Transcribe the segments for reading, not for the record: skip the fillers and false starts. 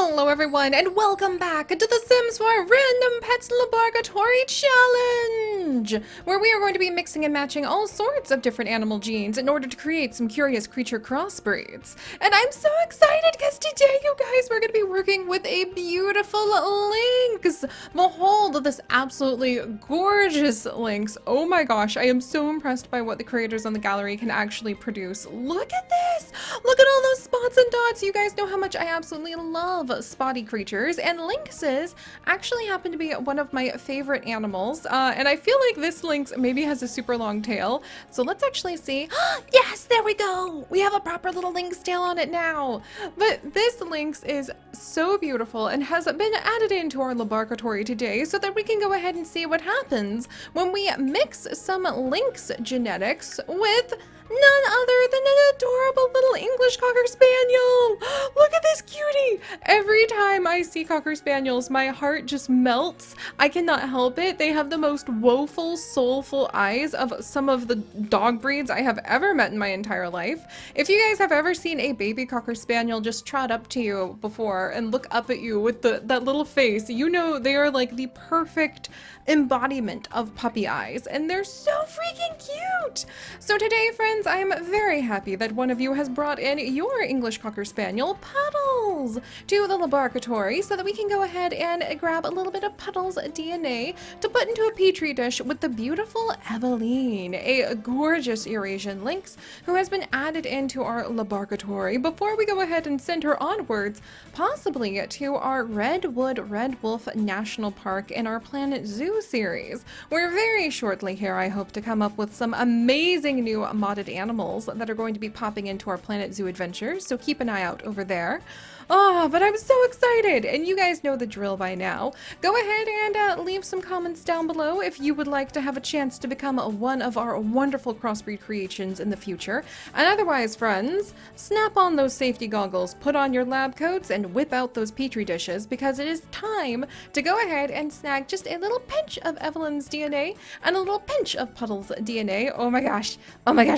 Hello everyone and welcome back to the Sims 4 Random Pets LaBARKatory Challenge, where we are going to be mixing and matching all sorts of different animal genes in order to create some curious creature crossbreeds. And I'm so excited because today, you guys, we're going to be working with a beautiful lynx. Behold this absolutely gorgeous lynx. Oh my gosh, I am so impressed by what the creators on the gallery can actually produce. Look at this! Look at all those spots and dots. You guys know how much I absolutely love spotty creatures, and lynxes actually happen to be one of my favorite animals, and I feel like this lynx maybe has a super long tail, so let's actually see. Yes, there we go! We have a proper little lynx tail on it now! But this lynx is so beautiful and has been added into our LaBARKatory today so that we can go ahead and see what happens when we mix some lynx genetics with none other than an adorable little English Cocker Spaniel! Look at this cutie! Every time I see Cocker Spaniels, my heart just melts. I cannot help it. They have the most woeful, soulful eyes of some of the dog breeds I have ever met in my entire life. If you guys have ever seen a baby Cocker Spaniel just trot up to you before and look up at you with that little face, you know they are like the perfect embodiment of puppy eyes, and they're so freaking cute! So today, friends, I am very happy that one of you has brought in your English Cocker Spaniel, Puddles, to the LaBARKatory so that we can go ahead and grab a little bit of Puddles' DNA to put into a petri dish with the beautiful Eveline, a gorgeous Eurasian lynx who has been added into our LaBARKatory before we go ahead and send her onwards, possibly to our Redwood Red Wolf National Park in our Planet Zoo series, where very shortly here I hope to come up with some amazing new modded animals that are going to be popping into our Planet Zoo adventures, so keep an eye out over there. Oh, but I'm so excited, and you guys know the drill by now. Go ahead and leave some comments down below if you would like to have a chance to become one of our wonderful crossbreed creations in the future. And otherwise, friends, snap on those safety goggles, put on your lab coats, and whip out those petri dishes, because it is time to go ahead and snag just a little pinch of Eveline's DNA and a little pinch of Puddles' DNA. Oh my gosh,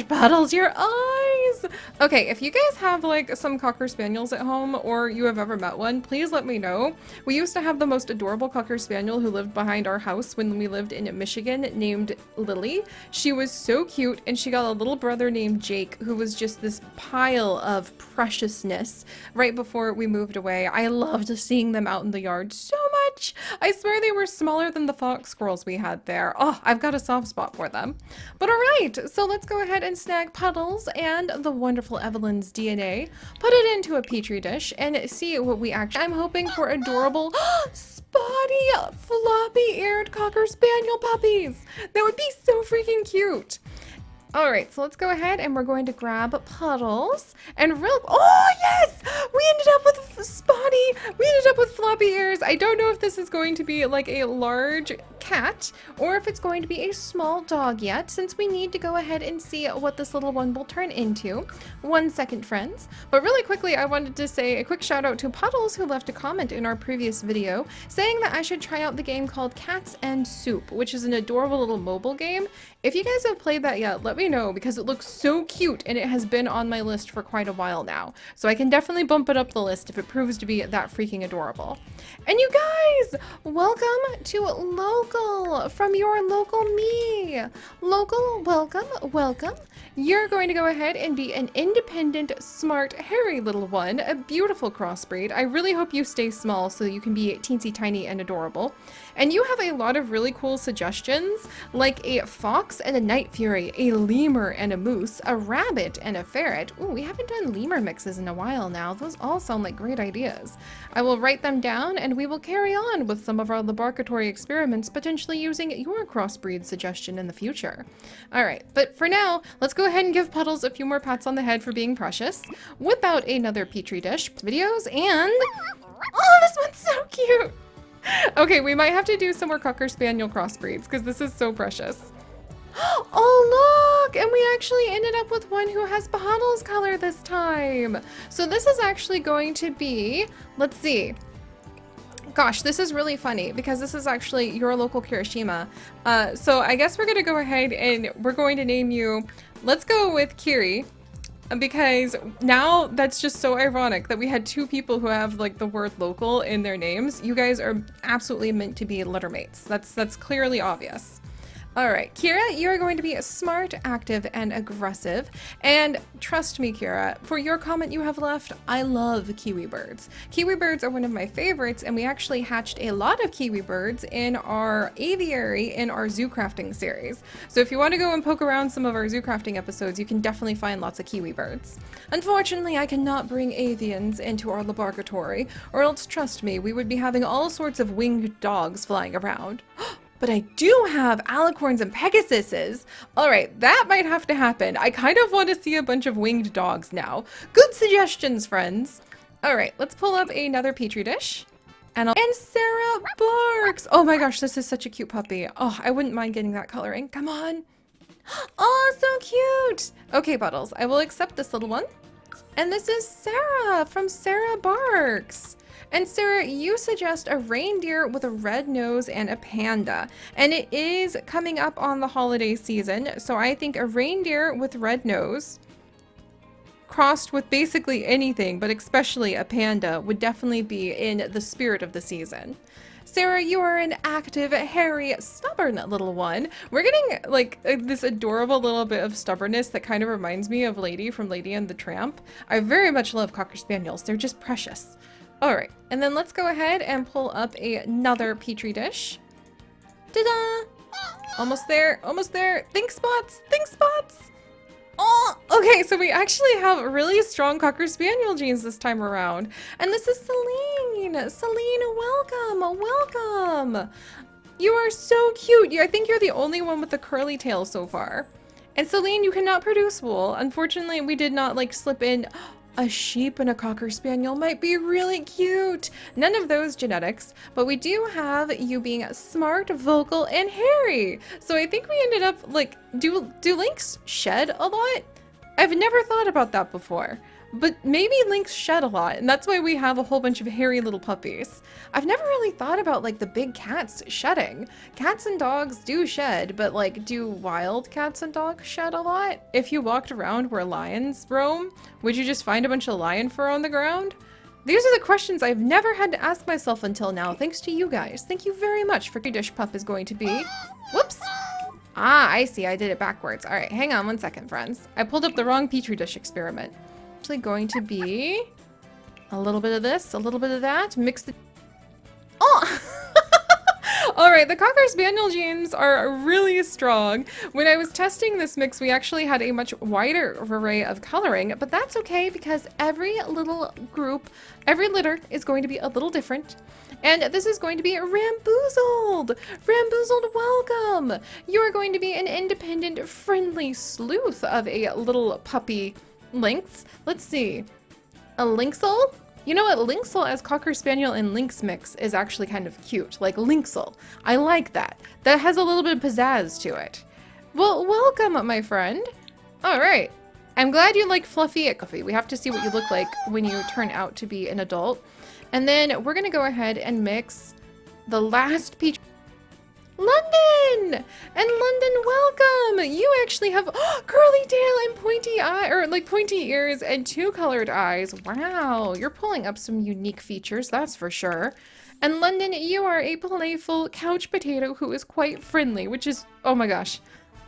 Puddles, your eyes! Okay, if you guys have like some Cocker Spaniels at home, or you have ever met one, please let me know. We used to have the most adorable Cocker Spaniel who lived behind our house when we lived in Michigan, named Lily. She was so cute, and she got a little brother named Jake who was just this pile of preciousness right before we moved away. I loved seeing them out in the yard so much. I swear they were smaller than the fox squirrels we had there. Oh, I've got a soft spot for them. But alright, so let's go ahead and snag Puddles and the wonderful Eveline's DNA, put it into a petri dish, and see what we actually— I'm hoping for adorable spotty, floppy-eared Cocker Spaniel puppies. That would be so freaking cute. Alright, so let's go ahead and we're going to grab Puddles and oh yes! We ended up with spotty! We ended up with floppy ears. I don't know if this is going to be like a large cat or if it's going to be a small dog yet, since we need to go ahead and see what this little one will turn into. 1 second, friends. But really quickly, I wanted to say a quick shout out to Puddles, who left a comment in our previous video saying that I should try out the game called Cats and Soup, which is an adorable little mobile game. If you guys have played that yet, let me know, because it looks so cute and it has been on my list for quite a while now. So I can definitely bump it up the list if it proves to be that freaking adorable. And you guys, welcome to Local from your local me. Local, welcome, welcome. You're going to go ahead and be an independent, smart, hairy little one, a beautiful crossbreed. I really hope you stay small so you can be teensy tiny and adorable. And you have a lot of really cool suggestions, like a fox and a night fury, a lemur and a moose, a rabbit and a ferret. Ooh, we haven't done lemur mixes in a while now. Those all sound like great ideas. I will write them down, and we will carry on with some of our LaBARKatory experiments, potentially using your crossbreed suggestion in the future. Alright, but for now, let's go ahead and give Puddles a few more pats on the head for being precious, whip out another petri dish, videos, and— oh, this one's so cute! Okay, we might have to do some more Cocker Spaniel crossbreeds, because this is so precious. Oh, look! And we actually ended up with one who has Puddles color this time. So this is actually going to be— let's see. Gosh, this is really funny, because this is actually your local Kirishima. So I guess we're going to go ahead and we're going to name you— let's go with Kiri. because now that's just so ironic that we had two people who have like the word local in their names. You guys are absolutely meant to be littermates. That's clearly obvious. All right, Kira, you're going to be smart, active, and aggressive. And trust me, Kira, for your comment you have left, I love kiwi birds. Kiwi birds are one of my favorites, and we actually hatched a lot of kiwi birds in our aviary in our zoo crafting series. So if you want to go and poke around some of our zoo crafting episodes, you can definitely find lots of kiwi birds. Unfortunately, I cannot bring avians into our LaBARKatory, or else trust me, we would be having all sorts of winged dogs flying around. But I do have alicorns and pegasuses. All right, that might have to happen. I kind of want to see a bunch of winged dogs now. Good suggestions, friends. All right, let's pull up another petri dish. And Sarah barks. Oh my gosh, this is such a cute puppy. Oh, I wouldn't mind getting that coloring. Come on. Oh, so cute. Okay, Buttles, I will accept this little one. And this is Sarah from Sarah Barks. And Sarah, you suggest a reindeer with a red nose and a panda. And it is coming up on the holiday season, so I think a reindeer with red nose crossed with basically anything, but especially a panda, would definitely be in the spirit of the season. Sarah, you are an active, hairy, stubborn little one. We're getting like this adorable little bit of stubbornness that kind of reminds me of Lady from Lady and the Tramp. I very much love Cocker Spaniels. They're just precious. All right, and then let's go ahead and pull up another petri dish. Ta-da! Almost there, almost there. Think spots, think spots. Oh, okay, so we actually have really strong Cocker Spaniel genes this time around. And this is Celine. Celine, welcome, welcome. You are so cute. I think you're the only one with the curly tail so far. And Celine, you cannot produce wool. Unfortunately, we did not like slip in a sheep and a Cocker Spaniel might be really cute. None of those genetics, but we do have you being smart, vocal, and hairy. So I think we ended up like, do lynx shed a lot? I've never thought about that before, but maybe lynx shed a lot, and that's why we have a whole bunch of hairy little puppies. I've never really thought about like the big cats shedding. Cats and dogs do shed, but like, do wild cats and dogs shed a lot? If you walked around where lions roam, would you just find a bunch of lion fur on the ground? These are the questions I've never had to ask myself until now, thanks to you guys. Thank you very much for dish pup is going to be. Whoops. Ah, I see. I did it backwards. All right, hang on one second, friends. I pulled up the wrong petri dish experiment. Actually going to be a little bit of this, a little bit of that, mix the... Oh! All right, the Cocker Spaniel genes are really strong. When I was testing this mix, we actually had a much wider array of coloring, but that's okay because every little group, every litter is going to be a little different. And this is going to be Ramboozled. Ramboozled, welcome. You are going to be an independent, friendly sleuth of a little puppy lynx. Let's see. A lynxel? You know what? Lynxel as Cocker Spaniel and Lynx mix is actually kind of cute. Like Lynxel. I like that. That has a little bit of pizzazz to it. Well, welcome, my friend. All right. I'm glad you like fluffy. We have to see what you look like when you turn out to be an adult. And then we're going to go ahead and mix the last peach. London! And London, welcome! You actually have curly tail and pointy eye, or like pointy ears and 2 colored eyes. Wow, you're pulling up some unique features, that's for sure. And London, you are a playful couch potato who is quite friendly, which is, oh my gosh.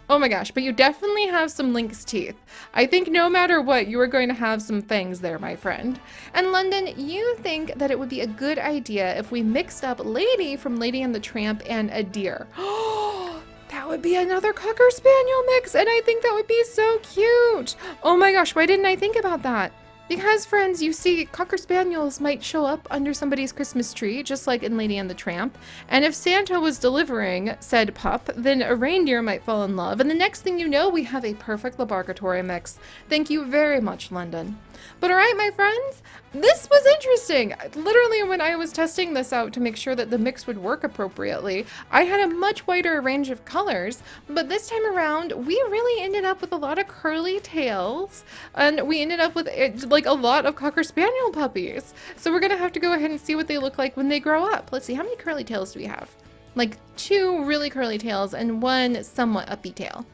Oh my gosh, but you definitely have some lynx teeth. I think no matter what, you are going to have some fangs there, my friend. And London, you think that it would be a good idea if we mixed up Lady from Lady and the Tramp and a deer. Oh, that would be another Cocker Spaniel mix, and I think that would be so cute. Oh my gosh, why didn't I think about that? Because, friends, you see, Cocker Spaniels might show up under somebody's Christmas tree, just like in Lady and the Tramp. And if Santa was delivering said pup, then a reindeer might fall in love. And the next thing you know, we have a perfect LaBARKatory mix. Thank you very much, London. But all right, my friends, this was interesting. Literally, when I was testing this out to make sure that the mix would work appropriately, I had a much wider range of colors. But this time around, we really ended up with a lot of curly tails. And we ended up with like a lot of Cocker Spaniel puppies. So we're gonna have to go ahead and see what they look like when they grow up. Let's see, how many curly tails do we have? Like 2 really curly tails and 1 somewhat uppy tail.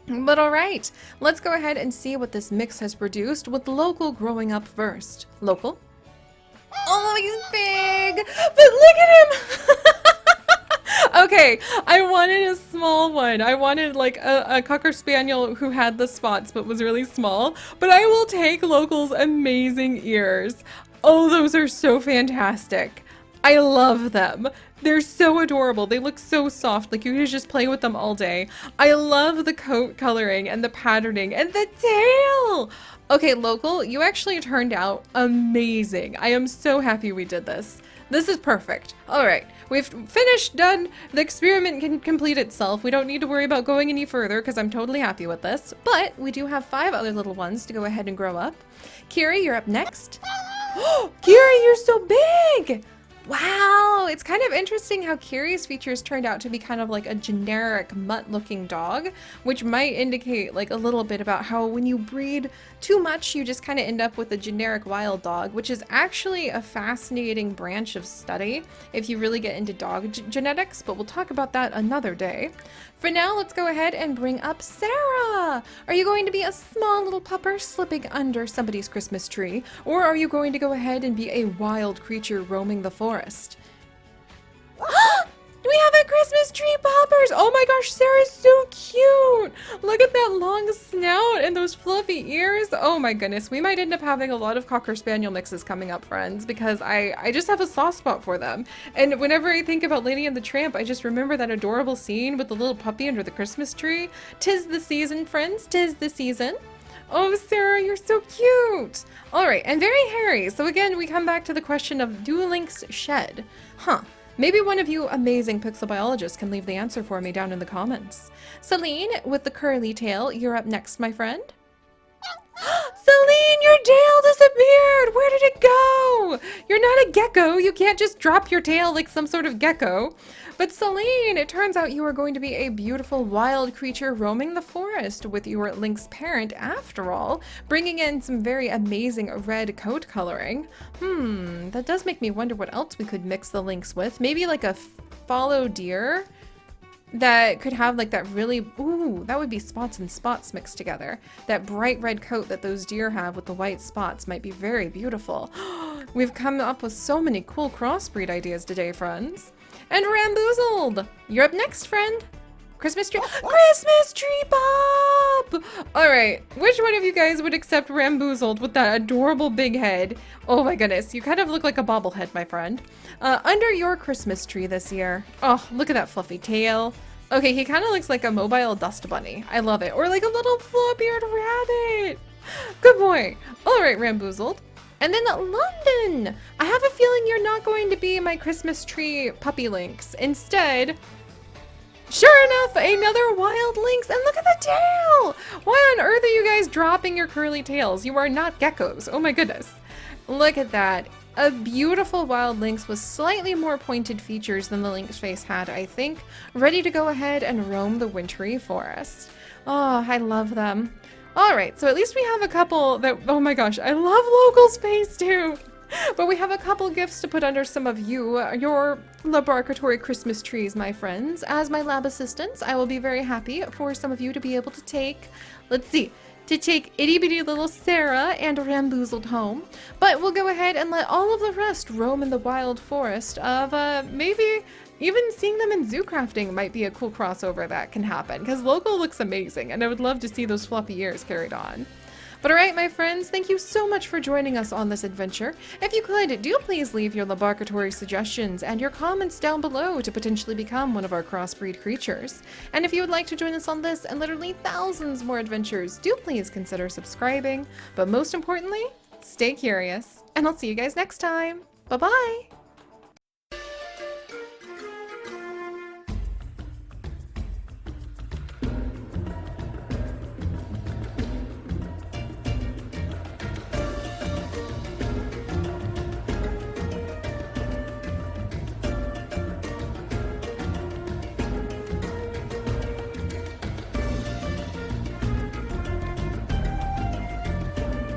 But all right, let's go ahead and see what this mix has produced with Local growing up first. Local? Oh, he's big! But look at him! Okay, I wanted a small one. I wanted like a Cocker Spaniel who had the spots but was really small. But I will take Local's amazing ears. Oh, those are so fantastic. I love them. They're so adorable. They look so soft, like you could just play with them all day. I love the coat coloring and the patterning and the tail. Okay, Local, you actually turned out amazing. I am so happy we did this. This is perfect. All right, we've finished, done. The experiment can complete itself. We don't need to worry about going any further because I'm totally happy with this. But we do have 5 other little ones to go ahead and grow up. Kiri, you're up next. Kiri, you're so big! Wow, it's kind of interesting how Kiri's features turned out to be kind of like a generic mutt-looking dog, which might indicate like a little bit about how when you breed too much, you just kind of end up with a generic wild dog, which is actually a fascinating branch of study if you really get into dog genetics, but we'll talk about that another day. For now, let's go ahead and bring up Sarah. Are you going to be a small little pupper slipping under somebody's Christmas tree, or are you going to go ahead and be a wild creature roaming the forest? We have a Christmas tree poppers! Oh my gosh, Sarah's so cute! Look at that long snout and those fluffy ears. Oh my goodness, we might end up having a lot of Cocker Spaniel mixes coming up, friends, because I just have a soft spot for them. And whenever I think about Lady and the Tramp, I just remember that adorable scene with the little puppy under the Christmas tree. 'Tis the season, friends, 'tis the season. Oh, Sarah, you're so cute! All right, and very hairy. So again, we come back to the question of, do lynx shed? Huh. Maybe one of you amazing pixel biologists can leave the answer for me down in the comments. Celine, with the curly tail, you're up next, my friend. Celine, your tail disappeared! Where did it go? You're not a gecko. You can't just drop your tail like some sort of gecko. But Celine, it turns out you are going to be a beautiful wild creature roaming the forest with your lynx parent after all, bringing in some very amazing red coat coloring. That does make me wonder what else we could mix the lynx with. Maybe like a fallow deer that could have like that really, ooh, that would be spots and spots mixed together. That bright red coat that those deer have with the white spots might be very beautiful. We've come up with so many cool crossbreed ideas today, friends. And Ramboozled, you're up next, friend. Christmas tree, Christmas tree Bob! All right, which one of you guys would accept Ramboozled with that adorable big head? Oh my goodness, you kind of look like a bobblehead, my friend. Under your Christmas tree this year. Oh, look at that fluffy tail. Okay, he kind of looks like a mobile dust bunny. I love it. Or like a little flop-eared rabbit. Good boy. All right, Ramboozled. And then London. I have a feeling you're not going to be my Christmas tree puppy lynx. Instead, sure enough, another wild lynx. And look at the tail. Why on earth are you guys dropping your curly tails? You are not geckos. Oh my goodness. Look at that. A beautiful wild lynx with slightly more pointed features than the lynx face had, I think. Ready to go ahead and roam the wintry forest. Oh, I love them. All right, so at least we have a couple that, oh my gosh, I love Local's face too. But we have a couple gifts to put under some of your LaBARKatory Christmas trees, my friends. As my lab assistants, I will be very happy for some of you to be able to take, let's see, to take itty bitty little Sarah and Ramboozled home. But we'll go ahead and let all of the rest roam in the wild forest of maybe even seeing them in zoo crafting might be a cool crossover that can happen, because Local looks amazing and I would love to see those fluffy ears carried on. But alright, my friends, thank you so much for joining us on this adventure. If you could, do please leave your LaBARKatory suggestions and your comments down below to potentially become one of our crossbreed creatures. And if you would like to join us on this and literally thousands more adventures, do please consider subscribing. But most importantly, stay curious, and I'll see you guys next time. Bye-bye!